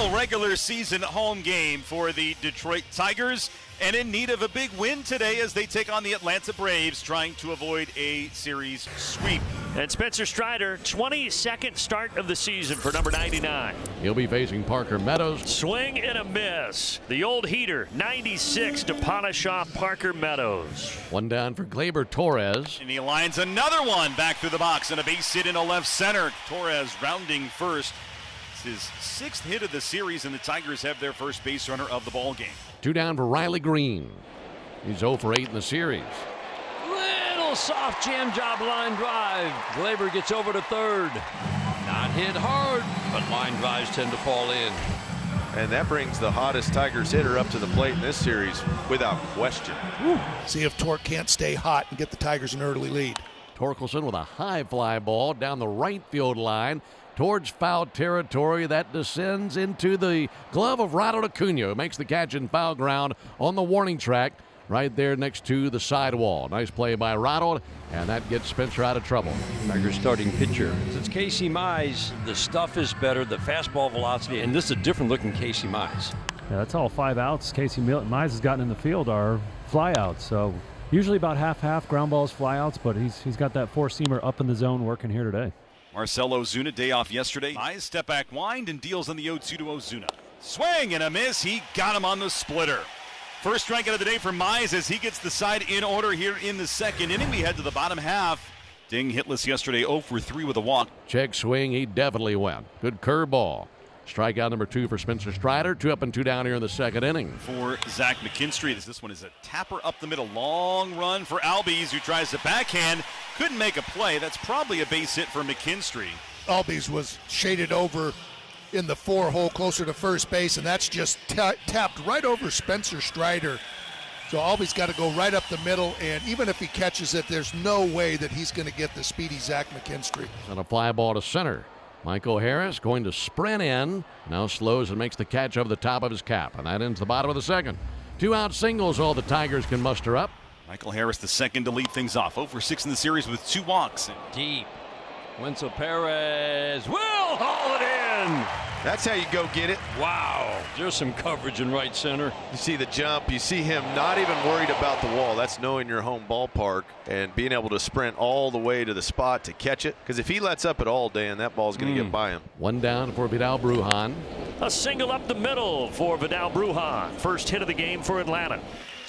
final regular season home game for the Detroit Tigers, and in need of a big win today as they take on the Atlanta Braves, trying to avoid a series sweep. And Spencer Strider, 22nd start of the season for number 99. He'll be facing Parker Meadows. Swing and a miss. The old heater, 96 to polish off Parker Meadows. One down for Gleyber Torres. And he lines another one back through the box, and a base hit into left center. Torres rounding first. It's his 6th hit of the series, and the Tigers have their first base runner of the ball game. 2 down for Riley Green. He's 0 for 8 in the series. Little soft jam job line drive. Gleyber gets over to third. Not hit hard, but line drives tend to fall in. And that brings the hottest Tigers hitter up to the plate in this series without question. See if Torque can't stay hot and get the Tigers an early lead. Torkelson with a high fly ball down the right field line towards foul territory that descends into the glove of Ronald Acuna, who makes the catch in foul ground on the warning track right there next to the sidewall. Nice play by Ronald, and that gets Spencer out of trouble. Tigers starting pitcher. Since Casey Mize, the stuff is better, the fastball velocity, and this is a different looking Casey Mize. Yeah, that's all 5 outs Casey Mize has gotten in the field are flyouts. So usually about half ground balls, flyouts, but he's got that 4-seamer up in the zone working here today. Marcell Ozuna, day off yesterday. Mize step back wind and deals on the 0-2 to Ozuna. Swing and a miss. He got him on the splitter. First strikeout of the day for Mize as he gets the side in order here in the second inning. We head to the bottom half. Ding hitless yesterday, 0 for 3 with a walk. Check swing, he definitely went. Good curveball. Strikeout number 2 for Spencer Strider. 2 up and 2 down here in the second inning. For Zach McKinstry, this one is a tapper up the middle. Long run for Albies, who tries to backhand. Couldn't make a play. That's probably a base hit for McKinstry. Albies was shaded over in the 4-hole closer to first base, and that's just tapped right over Spencer Strider. So Albies got to go right up the middle, and even if he catches it, there's no way that he's going to get the speedy Zach McKinstry. And a fly ball to center. Michael Harris going to sprint in. Now slows and makes the catch over the top of his cap. And that ends the bottom of the second. 2-out singles, all the Tigers can muster up. Michael Harris, the second to lead things off. 0 for 6 in the series with 2 walks. Deep. Wenzel Perez will haul it in. That's how you go get it. Wow. There's some coverage in right center. You see the jump. You see him not even worried about the wall. That's knowing your home ballpark and being able to sprint all the way to the spot to catch it. Because if he lets up at all, Dan, that ball's going to get by him. 1 down for Vidal Brujan. A single up the middle for Vidal Brujan. First hit of the game for Atlanta.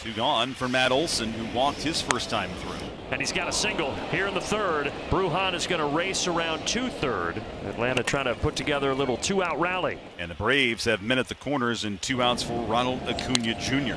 2 gone for Matt Olson, who walked his first time through. And he's got a single here in the third. Brujan is going to race around to third. Atlanta trying to put together a little 2-out rally. And the Braves have men at the corners and 2 outs for Ronald Acuna Jr.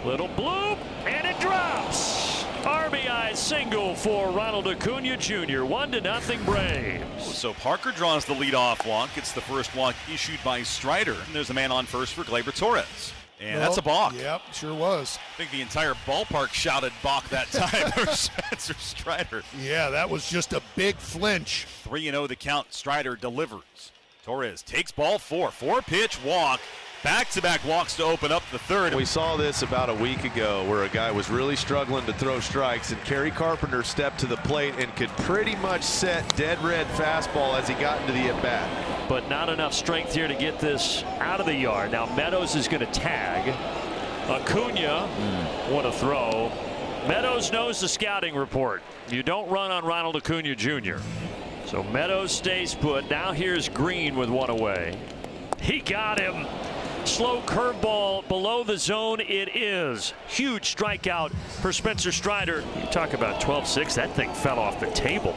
Little bloop, and it drops. RBI single for Ronald Acuna Jr. 1-0 Braves. So Parker draws the leadoff walk. It's the first walk issued by Strider. And there's a man on first for Gleyber Torres. And that's a balk. Yep, sure was. I think the entire ballpark shouted balk that time for Spencer Strider. Yeah, that was just a big flinch. 3-0 the count. Strider delivers. Torres takes ball 4. 4-pitch walk. Back-to-back walks to open up the third. We saw this about a week ago where a guy was really struggling to throw strikes, and Kerry Carpenter stepped to the plate and could pretty much set dead red fastball as he got into the at-bat. But not enough strength here to get this out of the yard. Now Meadows is going to tag. Acuna, what a throw. Meadows knows the scouting report. You don't run on Ronald Acuna Jr. So Meadows stays put. Now here's Green with 1 away. He got him. Slow curveball below the zone. It is. Huge strikeout for Spencer Strider. You talk about 12-6. That thing fell off the table.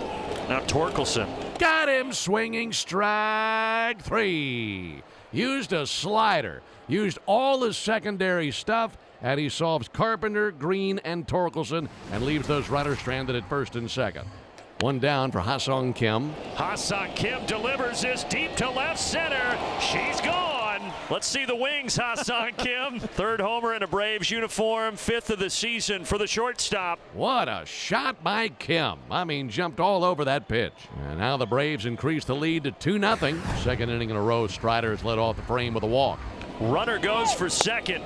Now Torkelson. Got him swinging, strike 3. Used a slider. Used all his secondary stuff, and he solves Carpenter, Green, and Torkelson and leaves those runners stranded at first and second. 1 down for Ha-Sung Kim. Ha-Sung Kim delivers this deep to left center. She's gone. Let's see the wings, Ha-Sung Kim. 3rd homer in a Braves uniform. 5th of the season for the shortstop. What a shot by Kim. I mean, jumped all over that pitch. And now the Braves increase the lead to 2-0. Second inning in a row, Strider has led off the frame with a walk. Runner goes for second.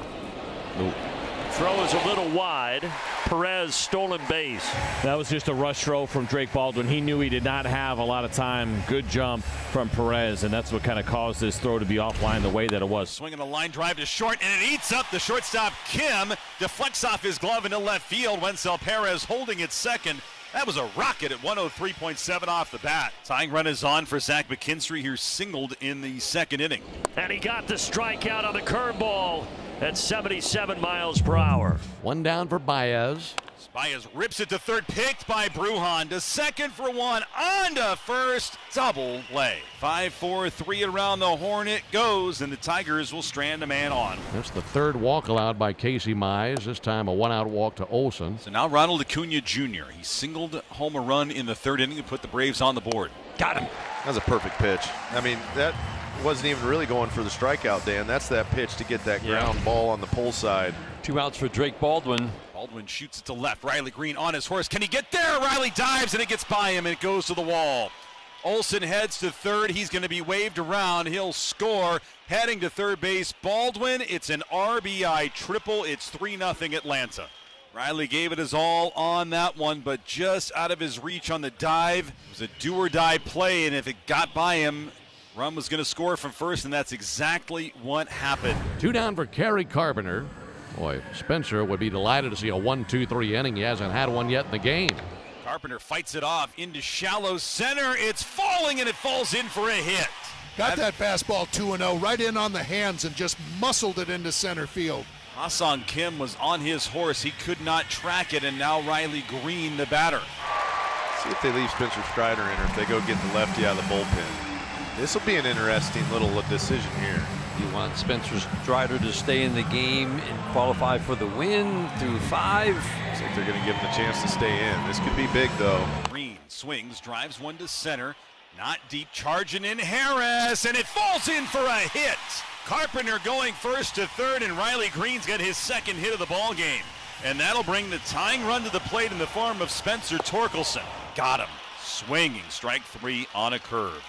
throw is a little wide. Perez stolen base. That was just a rush throw from Drake Baldwin. He knew he did not have a lot of time. Good jump from Perez, and that's what kind of caused this throw to be offline the way that it was. Swinging a line drive to short, and it eats up the shortstop. Kim deflects off his glove into left field. Wencel Perez holding it second. That was a rocket at 103.7 off the bat. Tying run is on for Zach McKinstry, who singled in the second inning. And he got the strikeout on the curveball at 77 miles per hour. One down for Baez. Baez rips it to third, picked by Brujan to second for one, on to first, double play. 5-4-3 around the horn it goes, and the Tigers will strand a man on. That's the third walk allowed by Casey Mize. This time a one-out walk to Olson. So now Ronald Acuna Jr. He singled home a run in the third inning to put the Braves on the board. Got him. That was a perfect pitch. I mean, that wasn't even really going for the strikeout, Dan. That's that pitch to get that ground ball on the pull side. 2 outs for Drake Baldwin. Baldwin shoots it to left. Riley Green on his horse. Can he get there? Riley dives, and it gets by him, and it goes to the wall. Olson heads to third. He's going to be waved around. He'll score. Heading to third base, Baldwin. It's an RBI triple. It's 3-0 Atlanta. Riley gave it his all on that one, but just out of his reach on the dive. It was a do-or-die play, and if it got by him, Rum was going to score from first, and that's exactly what happened. 2 down for Kerry Carpenter. Boy, Spencer would be delighted to see a 1-2-3 inning. He hasn't had one yet in the game. Carpenter fights it off into shallow center. It's falling, and it falls in for a hit. Got that fastball 2-0 right in on the hands and just muscled it into center field. Ha-Seong Kim was on his horse. He could not track it, and now Riley Green, the batter. See if they leave Spencer Strider in, or if they go get the lefty out of the bullpen. This will be an interesting little decision here. You want Spencer Strider to stay in the game and qualify for the win through 5. Looks like they're going to give him a chance to stay in. This could be big, though. Green swings, drives one to center. Not deep, charging in Harris, and it falls in for a hit. Carpenter going first to third, and Riley Green's got his second hit of the ball game. And that'll bring the tying run to the plate in the form of Spencer Torkelson. Got him. Swinging, strike 3 on a curve.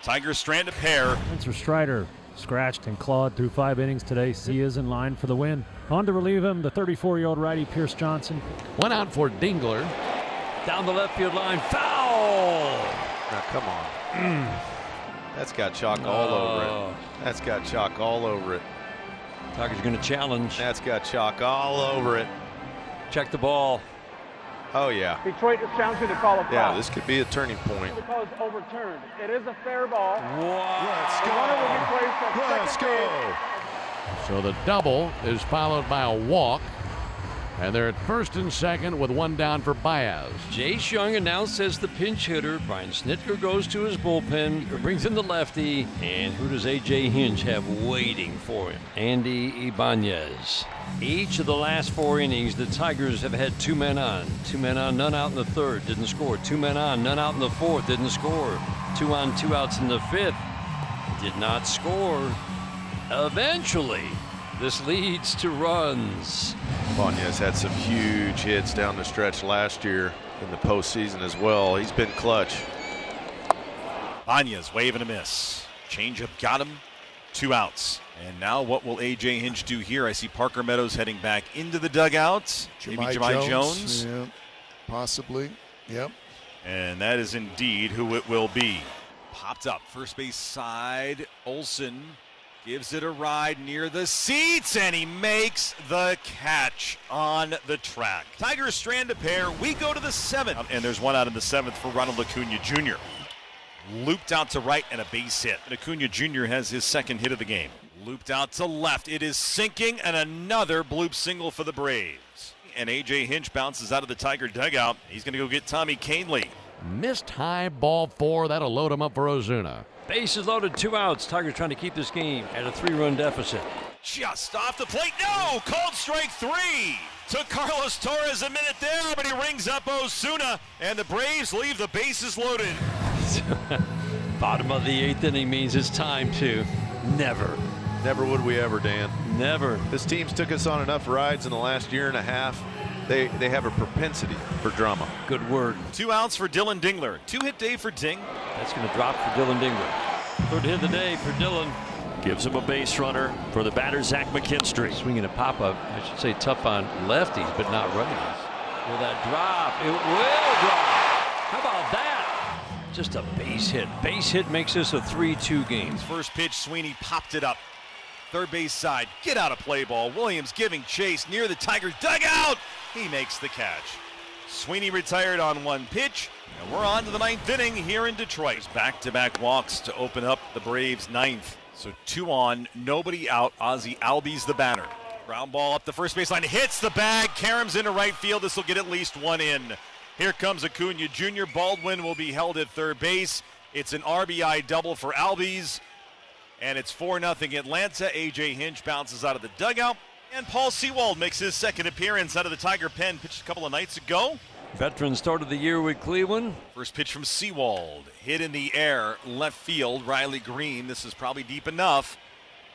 Tigers strand a pair. Spencer Strider scratched and clawed through 5 innings today. He is in line for the win. On to relieve him, the 34-year-old righty Pierce Johnson. One out for Dingler. Down the left field line, foul! Now, come on. That's got chalk all over it. That's got chalk all over it. Tigers going to challenge. That's got chalk all over it. Check the ball. Oh, yeah. Detroit is challenging to call a foul. Yeah, this could be a turning point. The call is overturned. It is a fair ball. Let's The runner will be placed at Let's second go. So the double is followed by a walk. And they're at first and second with one down for Baez. Jace Young announced as the pinch hitter. Brian Snitker goes to his bullpen, brings in the lefty. And who does A.J. Hinch have waiting for him? Andy Ibanez. Each of the last 4 innings, the Tigers have had 2 men on. 2 men on, none out in the third, didn't score. 2 men on, none out in the fourth, didn't score. 2 on, 2 outs in the fifth, did not score. Eventually, this leads to runs. Ibanez had some huge hits down the stretch last year in the postseason as well. He's been clutch. Ibanez wave and a miss. Changeup got him. 2 outs. And now what will A.J. Hinch do here? I see Parker Meadows heading back into the dugout. Maybe Jahmai Jones. Yeah, possibly. Yep. And that is indeed who it will be. Popped up first base side. Olson gives it a ride near the seats, and he makes the catch on the track. Tigers strand a pair. We go to the 7th. And there's one out in the 7th for Ronald Acuna Jr. Looped out to right and a base hit. And Acuna Jr. has his second hit of the game. Looped out to left. It is sinking, and another bloop single for the Braves. And A.J. Hinch bounces out of the Tiger dugout. He's going to go get Tommy Kahnle. Missed high, ball 4. That'll load him up for Ozuna. Bases loaded, 2 outs. Tigers trying to keep this game at a 3-run deficit. Just off the plate. No! Called strike 3. Took Carlos Torres a minute there, but he rings up Ozuna, and the Braves leave the bases loaded. Bottom of the 8th inning means it's time to never. Never would we ever, Dan. Never. This team's took us on enough rides in the last year and a half. They have a propensity for drama. Good word. 2 outs for Dylan Dingler. 2-hit day for Ding. That's going to drop for Dylan Dingler. 3rd hit of the day for Dylan. Gives him a base runner for the batter, Zach McKinstry. Swinging a pop-up, I should say tough on lefties, but not righties. Will that drop? It will drop. How about that? Just a base hit. Base hit makes this a 3-2 game. First pitch, Sweeney popped it up. Third base side, get out of play ball. Williams giving chase near the Tigers dugout. He makes the catch. Sweeney retired on one pitch, and we're on to the 9th inning here in Detroit. Back-to-back walks to open up the Braves' 9th. So 2 on, nobody out. Ozzie Albies the batter. Ground ball up the first baseline, hits the bag. Karams into right field. This will get at least 1 in. Here comes Acuna Jr. Baldwin will be held at third base. It's an RBI double for Albies. And it's 4-0 Atlanta. A.J. Hinch bounces out of the dugout. And Paul Sewald makes his second appearance out of the Tiger pen. Pitched a couple of nights ago. Veteran started the year with Cleveland. First pitch from Sewald. Hit in the air, left field. Riley Green. This is probably deep enough.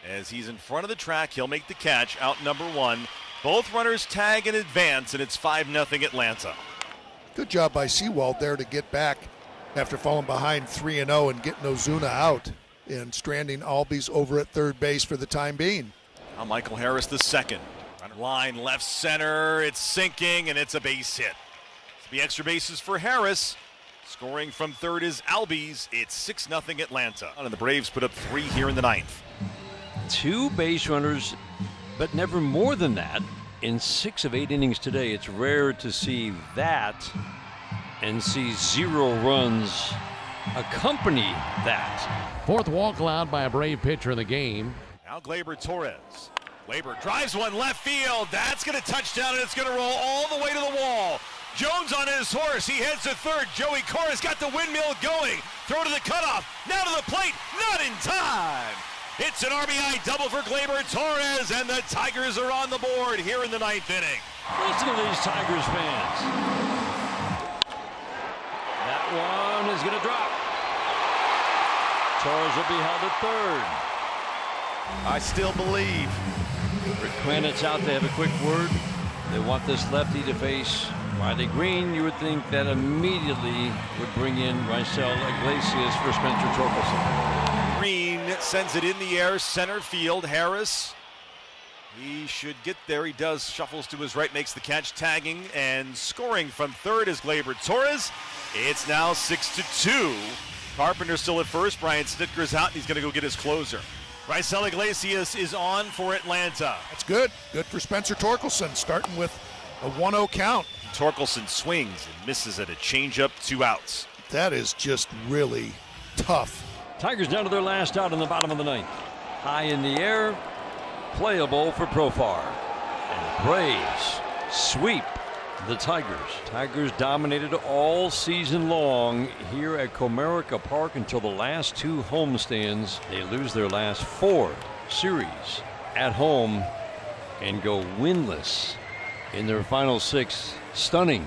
As he's in front of the track, he'll make the catch. Out number 1. Both runners tag in advance, and it's 5-0 Atlanta. Good job by Sewald there to get back after falling behind 3-0 and getting Ozuna out and stranding Albies over at third base for the time being. Now Michael Harris the second. Line left center. It's sinking, and it's a base hit. The extra bases for Harris. Scoring from third is Albies. It's 6-0 Atlanta. And the Braves put up 3 here in the 9th. 2 base runners, but never more than that in 6 of 8 innings today. It's rare to see that and see 0 runs accompany that. 4th walk allowed by a Brave pitcher in the game. Now Gleyber Torres. Gleyber drives one left field. That's going to touchdown, and it's going to roll all the way to the wall. Jones on his horse. He heads to third. Joey Cora's got the windmill going. Throw to the cutoff. Now to the plate. Not in time. It's an RBI double for Gleyber Torres, and the Tigers are on the board here in the 9th inning. Listen to these Tigers fans. That one is going to drop. Torres will be held at third. I still believe. Rick Kranitz out. They have a quick word. They want this lefty to face Riley Green. You would think that immediately would bring in Raisel Iglesias for Spencer Torkelson. Green sends it in the air, center field. Harris, he should get there. He does. Shuffles to his right, makes the catch, tagging and scoring from third is Gleyber Torres. It's now 6-2. Carpenter still at first. Brian Snitker's out, and he's going to go get his closer. Raisel Iglesias is on for Atlanta. That's good. Good for Spencer Torkelson, starting with a 1-0 count. Torkelson swings and misses at a changeup, 2 outs. That is just really tough. Tigers down to their last out in the bottom of the 9th. High in the air, playable for Profar. And the Braves sweep the Tigers. Tigers dominated all season long here at Comerica Park until the last 2 homestands. They lose their last 4 series at home and go winless in their final 6. Stunning.